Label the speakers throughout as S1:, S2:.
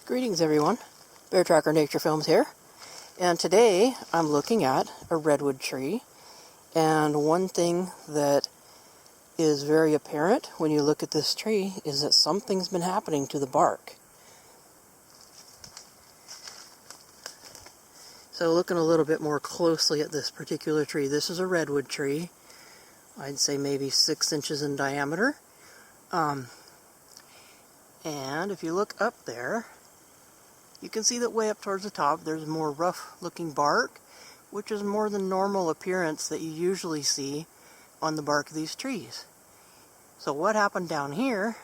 S1: Greetings everyone, Bear Tracker Nature Films here, and today I'm looking at a redwood tree, and one thing that is very apparent when you look at this tree is that something's been happening to the bark. So looking a little bit more closely at this particular tree, this is a redwood tree, I'd say maybe 6 inches in diameter, and if you look up there, you can see that way up towards the top there's more rough looking bark, which is more than normal appearance that you usually see on the bark of these trees. So what happened down here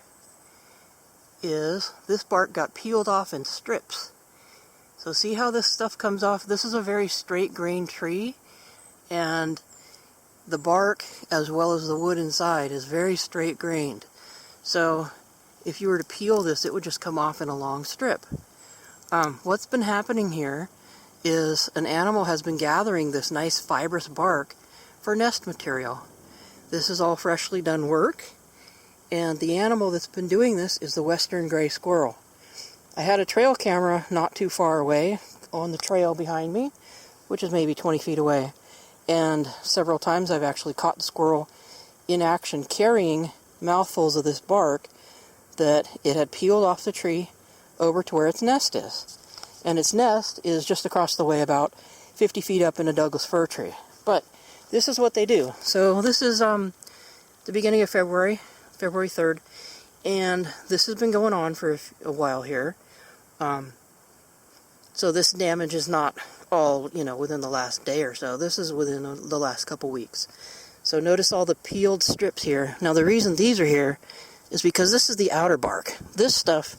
S1: is this bark got peeled off in strips. So see how this stuff comes off? This is a very straight grained tree, and the bark as well as the wood inside is very straight grained. So if you were to peel this, it would just come off in a long strip. What's been happening here is an animal has been gathering this nice fibrous bark for nest material. This is all freshly done work, and the animal that's been doing this is the western gray squirrel. I had a trail camera not too far away on the trail behind me, which is maybe 20 feet away, and several times I've actually caught the squirrel in action carrying mouthfuls of this bark that it had peeled off the tree over to where its nest is. And its nest is just across the way, about 50 feet up in a Douglas fir tree. But this is what they do. So this is the beginning of February 3rd, and this has been going on for a while here. So this damage is not all, within the last day or so. This is within the last couple weeks. So notice all the peeled strips here. Now the reason these are here is because this is the outer bark. This stuff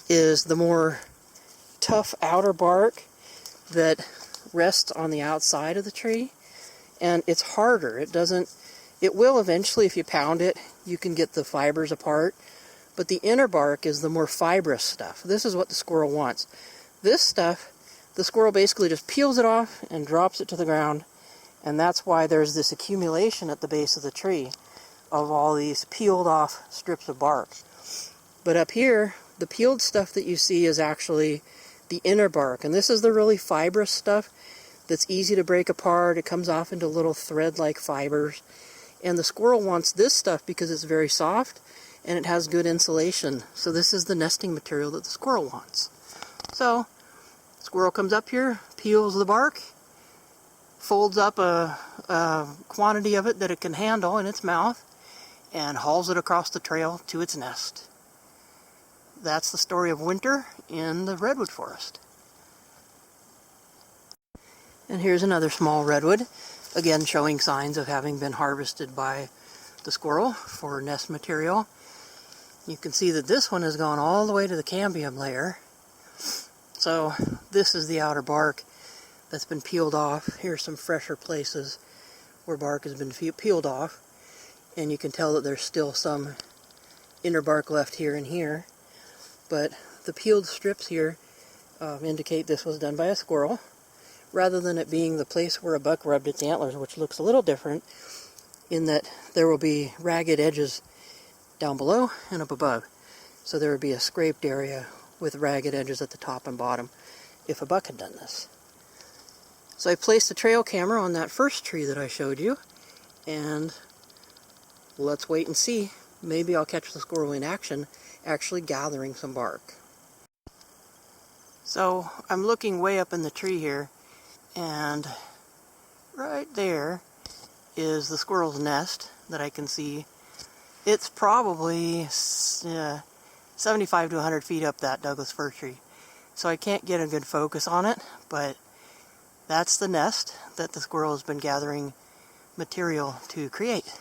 S1: is the more tough outer bark that rests on the outside of the tree, and it's harder. It will eventually, if you pound it, you can get the fibers apart, but the inner bark is the more fibrous stuff. This is what the squirrel wants. This stuff, the squirrel basically just peels it off and drops it to the ground, and that's why there's this accumulation at the base of the tree of all these peeled off strips of bark. But up here, the peeled stuff that you see is actually the inner bark, and this is the really fibrous stuff that's easy to break apart. It comes off into little thread-like fibers, and the squirrel wants this stuff because it's very soft and it has good insulation. So this is the nesting material that the squirrel wants. So the squirrel comes up here, peels the bark, folds up a quantity of it that it can handle in its mouth, and hauls it across the trail to its nest. That's the story of winter in the redwood forest. And here's another small redwood, again showing signs of having been harvested by the squirrel for nest material. You can see that this one has gone all the way to the cambium layer. So this is the outer bark that's been peeled off. Here's some fresher places where bark has been peeled off, and you can tell that there's still some inner bark left here and here. But the peeled strips here indicate this was done by a squirrel, rather than it being the place where a buck rubbed its antlers, which looks a little different in that there will be ragged edges down below and up above. So there would be a scraped area with ragged edges at the top and bottom if a buck had done this. So I placed the trail camera on that first tree that I showed you, and let's wait and see. Maybe I'll catch the squirrel in action actually gathering some bark. So I'm looking way up in the tree here, and right there is the squirrel's nest that I can see. It's probably 75 to 100 feet up that Douglas fir tree, so I can't get a good focus on it, but that's the nest that the squirrel has been gathering material to create.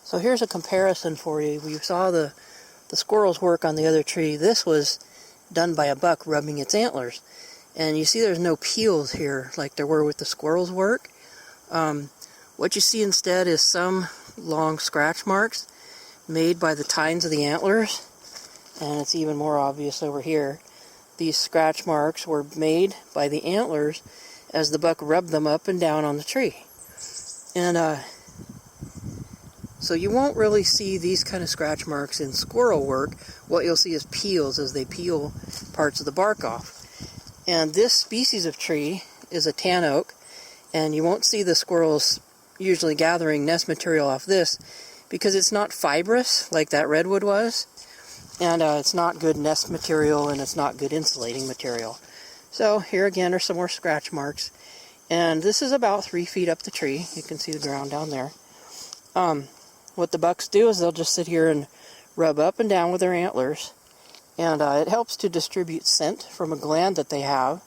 S1: So here's a comparison for you. We saw the squirrel's work on the other tree. This was done by a buck rubbing its antlers. And you see there's no peels here like there were with the squirrel's work. What you see instead is some long scratch marks made by the tines of the antlers. And it's even more obvious over here. These scratch marks were made by the antlers as the buck rubbed them up and down on the tree. And so you won't really see these kind of scratch marks in squirrel work. What you'll see is peels as they peel parts of the bark off. And this species of tree is a tan oak, and you won't see the squirrels usually gathering nest material off this because it's not fibrous like that redwood was, and it's not good nest material, and it's not good insulating material. So here again are some more scratch marks, and this is about 3 feet up the tree. You can see the ground down there. What the bucks do is they'll just sit here and rub up and down with their antlers, and it helps to distribute scent from a gland that they have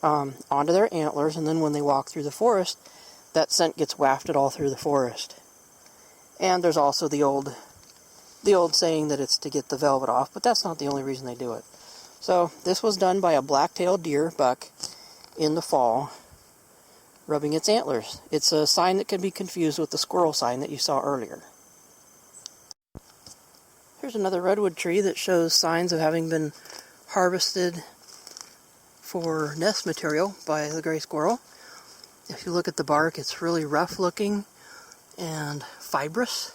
S1: onto their antlers, and then when they walk through the forest, that scent gets wafted all through the forest. And there's also the old saying that it's to get the velvet off, but that's not the only reason they do it. So this was done by a black-tailed deer buck in the fall, rubbing its antlers. It's a sign that can be confused with the squirrel sign that you saw earlier. Here's another redwood tree that shows signs of having been harvested for nest material by the gray squirrel. If you look at the bark, it's really rough looking and fibrous.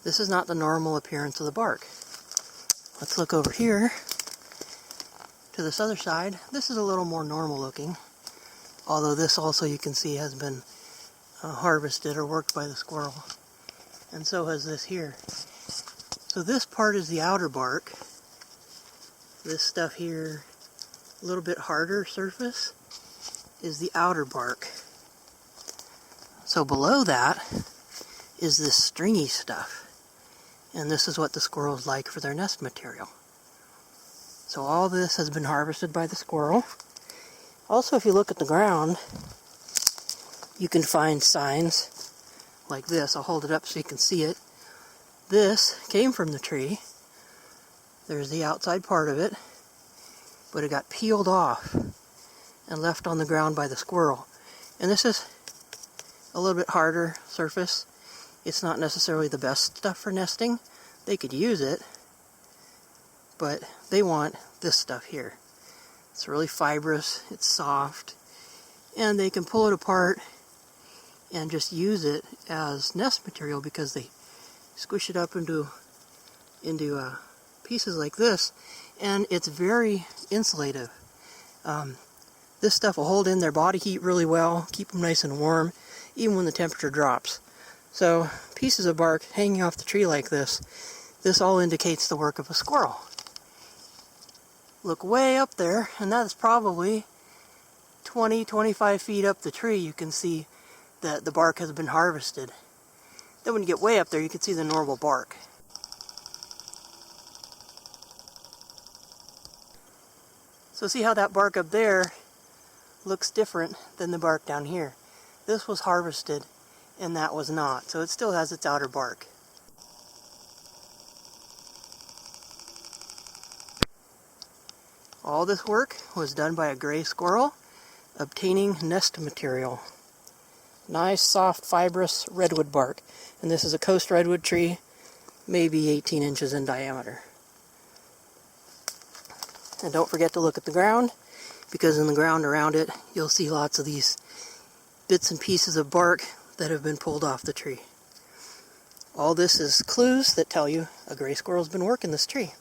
S1: This is not the normal appearance of the bark. Let's look over here to this other side. This is a little more normal looking, although this also you can see has been harvested or worked by the squirrel. And so has this here. So this part is the outer bark. This stuff here, a little bit harder surface, is the outer bark. So below that is this stringy stuff. And this is what the squirrels like for their nest material. So all this has been harvested by the squirrel. Also, if you look at the ground, you can find signs like this. I'll hold it up so you can see it. This came from the tree. There's the outside part of it, but it got peeled off and left on the ground by the squirrel. And this is a little bit harder surface. It's not necessarily the best stuff for nesting. They could use it, but they want this stuff here. It's really fibrous, it's soft, and they can pull it apart and just use it as nest material because they squish it up into pieces like this, and it's very insulative. This stuff will hold in their body heat really well, keep them nice and warm, even when the temperature drops. So pieces of bark hanging off the tree like this all indicates the work of a squirrel. Look way up there, and that's probably 20-25 feet up the tree. You can see that the bark has been harvested. Then when you get way up there, you can see the normal bark. So see how that bark up there looks different than the bark down here. This was harvested and that was not, so it still has its outer bark. All this work was done by a gray squirrel obtaining nest material. Nice, soft, fibrous redwood bark. And this is a coast redwood tree, maybe 18 inches in diameter. And don't forget to look at the ground, because in the ground around it, you'll see lots of these bits and pieces of bark that have been pulled off the tree. All this is clues that tell you a gray squirrel's been working this tree.